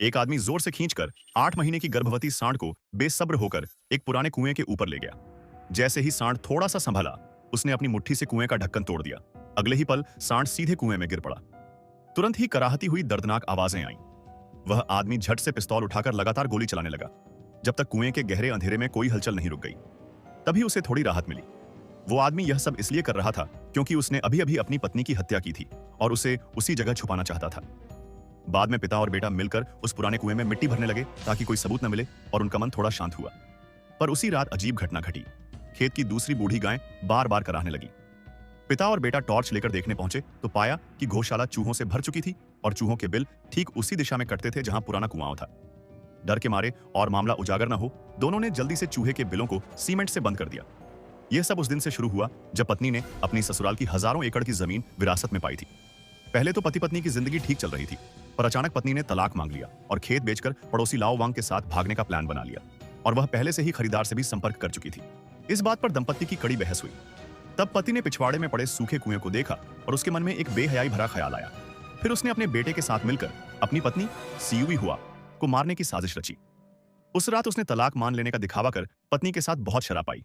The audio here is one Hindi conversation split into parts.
एक आदमी जोर से खींचकर 8 महीने की गर्भवती सांड को बेसब्र होकर एक पुराने कुएं के ऊपर ले गया। जैसे ही सांड थोड़ा सा संभला, उसने अपनी मुट्ठी से कुएं का ढक्कन तोड़ दिया। अगले ही पल सांड सीधे कुएं में गिर पड़ा। तुरंत ही कराहती हुई दर्दनाक आवाजें आईं। वह आदमी झट से पिस्तौल उठाकर लगातार गोली चलाने लगा, जब तक कुएं के गहरे अंधेरे में कोई हलचल नहीं रुक गई। तभी उसे थोड़ी राहत मिली। वो आदमी यह सब इसलिए कर रहा था क्योंकि उसने अभी अभी अपनी पत्नी की हत्या की थी और उसे उसी जगह छुपाना चाहता था। बाद में पिता और बेटा मिलकर उस पुराने कुएं में मिट्टी भरने लगे ताकि कोई सबूत न मिले और उनका मन थोड़ा शांत हुआ। पर उसी रात अजीब घटना घटी। खेत की दूसरी बूढ़ी गाय बार बार कराहने लगी। पिता और बेटा टॉर्च लेकर देखने पहुंचे तो पाया कि गौशाला चूहों से भर चुकी थी और चूहों के बिल ठीक उसी दिशा में कटते थे जहां पुराना कुआं था। डर के मारे और मामला उजागर न हो, दोनों ने जल्दी से चूहे के बिलों को सीमेंट से बंद कर दिया। यह सब उस दिन से शुरू हुआ जब पत्नी ने अपनी ससुराल की हजारों एकड़ की जमीन विरासत में पाई थी। पहले तो पति पत्नी की जिंदगी ठीक चल रही थी, पर अचानक पत्नी ने तलाक मांग लिया और खेत बेचकर पड़ोसी लाओ वांग के साथ भागने का प्लान बना लिया। और वह पहले से ही खरीदार से भी संपर्क कर चुकी थी। इस बात पर दंपत्ति की कड़ी बहस हुई। तब पति ने पिछवाड़े में पड़े सूखे कुएं को देखा और उसके मन में एक बेहयाई भरा ख्याल आया। फिर उसने अपने बेटे के साथ मिलकर अपनी पत्नी सीयुई हुआ को मारने की साजिश रची। उस रात उसने तलाक मान लेने का दिखावा कर पत्नी के साथ बहुत शराब पाई।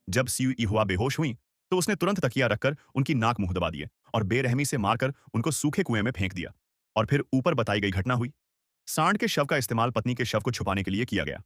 जब सीयुई हुआ बेहोश हुई तो उसने तुरंत तकिया रखकर उनकी नाक मुंह दबा दिए और बेरहमी से मारकर उनको सूखे कुएं में फेंक दिया। और फिर ऊपर बताई गई घटना हुई। सांड के शव का इस्तेमाल पत्नी के शव को छुपाने के लिए किया गया।